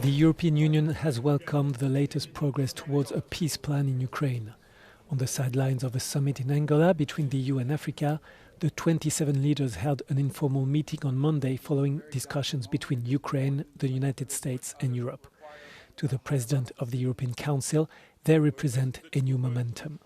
The European Union has welcomed the latest progress towards a peace plan in Ukraine. On the sidelines of a summit in Angola between the EU and Africa, the 27 leaders held an informal meeting on Monday following discussions between Ukraine, the United States and Europe. To the President of the European Council, they represent a new momentum.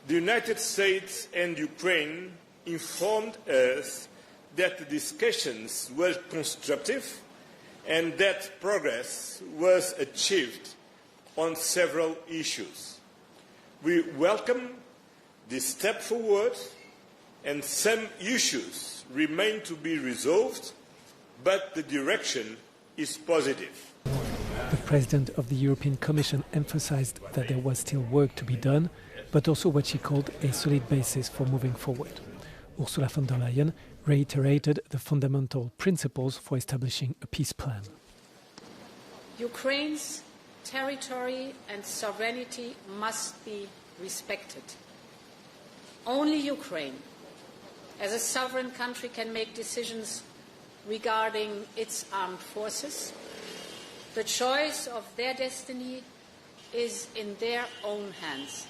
The United States and Ukraine informed us that the discussions were constructive and that progress was achieved on several issues. We welcome this step forward, and some issues remain to be resolved, but the direction is positive. The President of the European Commission emphasized that there was still work to be done, but also what she called a solid basis for moving forward. Ursula von der Leyen reiterated the fundamental principles for establishing a peace plan. Ukraine's territory and sovereignty must be respected. Only Ukraine, as a sovereign country, can make decisions regarding its armed forces. The choice of their destiny is in their own hands.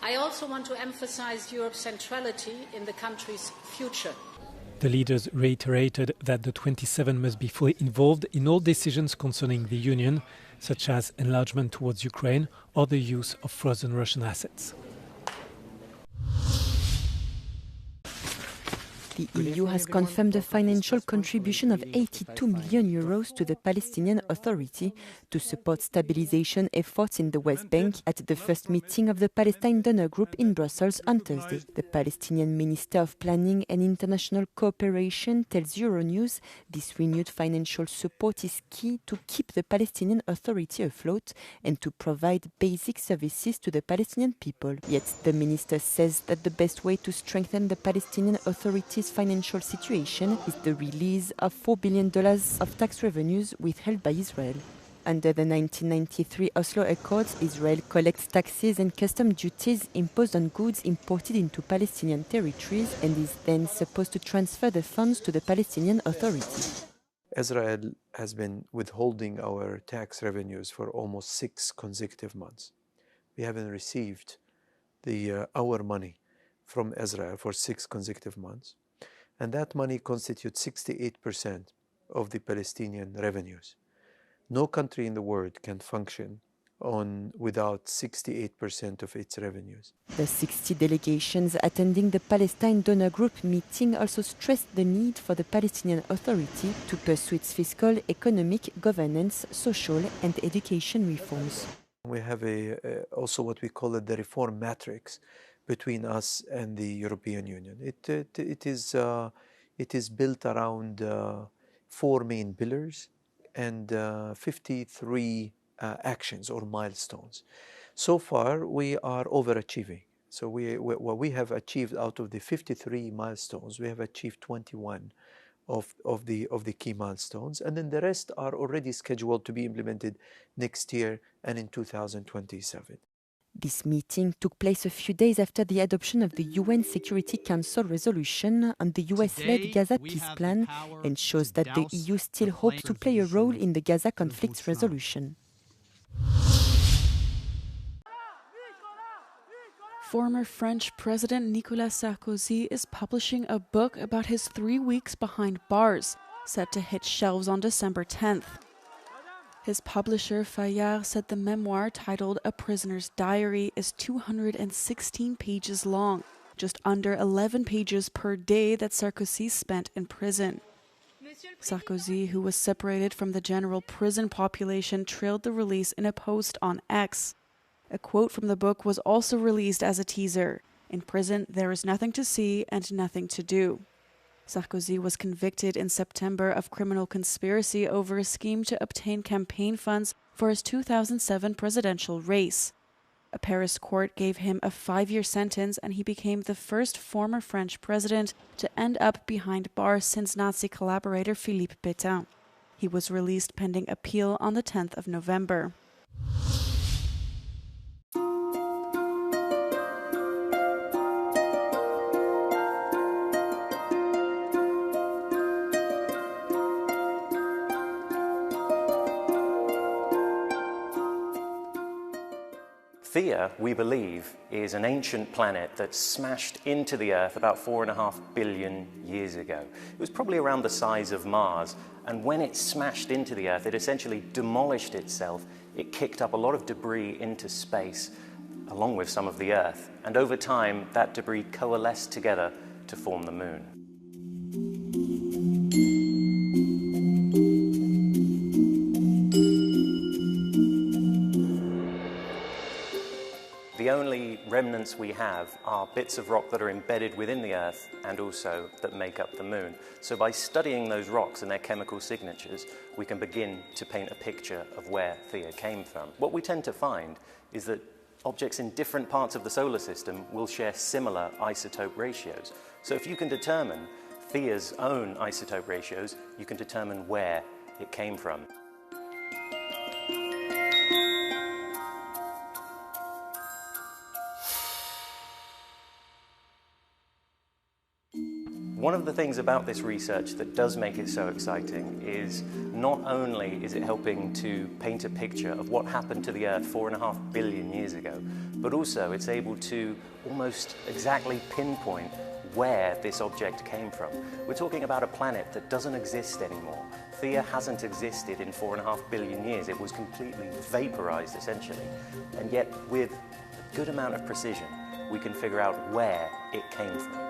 I also want to emphasize Europe's centrality in the country's future. The leaders reiterated that the 27 must be fully involved in all decisions concerning the Union, such as enlargement towards Ukraine or the use of frozen Russian assets. The EU has confirmed a financial contribution of 82 million euros to the Palestinian Authority to support stabilization efforts in the West Bank at the first meeting of the Palestine Donor Group in Brussels on Thursday. The Palestinian Minister of Planning and International Cooperation tells Euronews this renewed financial support is key to keep the Palestinian Authority afloat and to provide basic services to the Palestinian people. Yet the minister says that the best way to strengthen the Palestinian Authority's financial situation is the release of $4 billion of tax revenues withheld by Israel. Under the 1993 Oslo Accords, Israel collects taxes and custom duties imposed on goods imported into Palestinian territories and is then supposed to transfer the funds to the Palestinian Authority. Israel has been withholding our tax revenues for almost 6 consecutive months. We haven't received our money from Israel for 6 consecutive months. And that money constitutes 68% of the Palestinian revenues. No country in the world can function without 68% of its revenues. The 60 delegations attending the Palestine Donor Group meeting also stressed the need for the Palestinian Authority to pursue its fiscal, economic, governance, social and education reforms. We have also what we call the reform matrix between us and the European Union. It is built around 4 main pillars and 53 actions or milestones. So far, we are overachieving. So what we have achieved out of the 53 milestones, we have achieved 21 of the key milestones, and then the rest are already scheduled to be implemented next year and in 2027. This meeting took place a few days after the adoption of the UN Security Council resolution on the US-led Gaza peace plan and shows that the EU still hopes to play a role in the Gaza conflict's resolution. Former French President Nicolas Sarkozy is publishing a book about his 3 weeks behind bars, set to hit shelves on December 10th. His publisher, Fayard, said the memoir, titled A Prisoner's Diary, is 216 pages long, just under 11 pages per day that Sarkozy spent in prison. Sarkozy, who was separated from the general prison population, trailed the release in a post on X. A quote from the book was also released as a teaser. In prison, there is nothing to see and nothing to do. Sarkozy was convicted in September of criminal conspiracy over a scheme to obtain campaign funds for his 2007 presidential race. A Paris court gave him a 5-year sentence, and he became the first former French president to end up behind bars since Nazi collaborator Philippe Pétain. He was released pending appeal on the 10th of November. Theia, we believe, is an ancient planet that smashed into the Earth about 4.5 billion years ago. It was probably around the size of Mars, and when it smashed into the Earth, it essentially demolished itself. It kicked up a lot of debris into space, along with some of the Earth, and over time, that debris coalesced together to form the Moon. The only remnants we have are bits of rock that are embedded within the Earth and also that make up the Moon. So by studying those rocks and their chemical signatures, we can begin to paint a picture of where Theia came from. What we tend to find is that objects in different parts of the solar system will share similar isotope ratios. So if you can determine Theia's own isotope ratios, you can determine where it came from. One of the things about this research that does make it so exciting is not only is it helping to paint a picture of what happened to the Earth 4.5 billion years ago, but also it's able to almost exactly pinpoint where this object came from. We're talking about a planet that doesn't exist anymore. Theia hasn't existed in 4.5 billion years. It was completely vaporized, essentially. And yet, with a good amount of precision, we can figure out where it came from.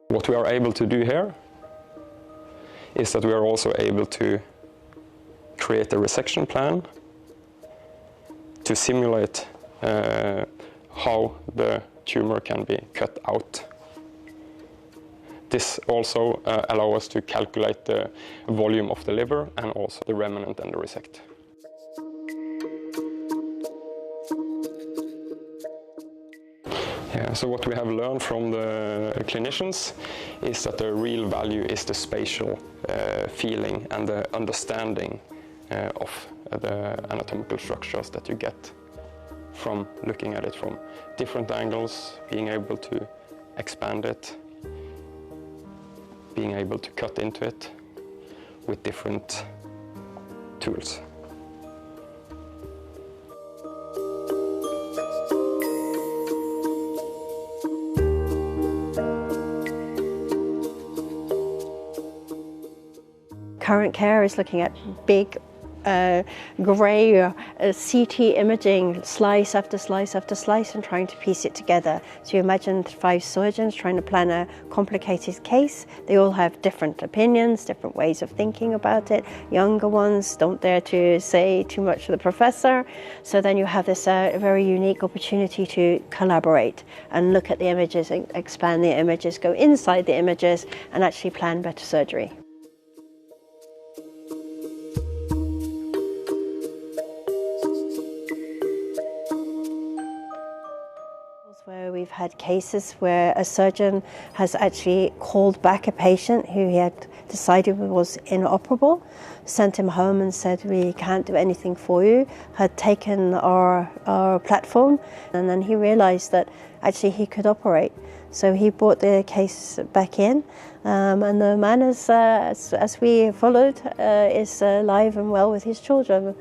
What we are able to do here is that we are also able to create a resection plan to simulate how the tumor can be cut out. This also allows us to calculate the volume of the liver and also the remnant and the resect. Yeah, so what we have learned from the clinicians is that the real value is the spatial feeling and the understanding of the anatomical structures that you get from looking at it from different angles, being able to expand it, being able to cut into it with different tools. Current care is looking at big grey CT imaging, slice after slice after slice, and trying to piece it together. So you imagine 5 surgeons trying to plan a complicated case. They all have different opinions, different ways of thinking about it. Younger ones don't dare to say too much to the professor. So then you have this very unique opportunity to collaborate and look at the images and expand the images, go inside the images and actually plan better surgery. Where we've had cases where a surgeon has actually called back a patient who he had decided was inoperable, sent him home and said, we can't do anything for you, had taken our platform, and then he realized that actually he could operate. So he brought the case back in, and the man, as we followed, is alive and well with his children.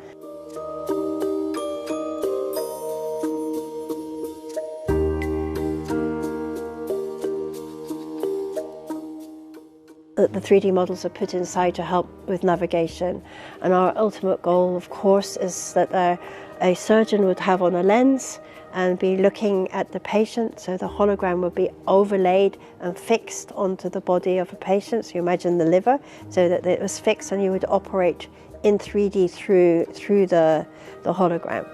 The 3D models are put inside to help with navigation, and our ultimate goal, of course, is that a surgeon would have on a lens and be looking at the patient, so the hologram would be overlaid and fixed onto the body of a patient. So you imagine the liver, so that it was fixed, and you would operate in 3D through the hologram.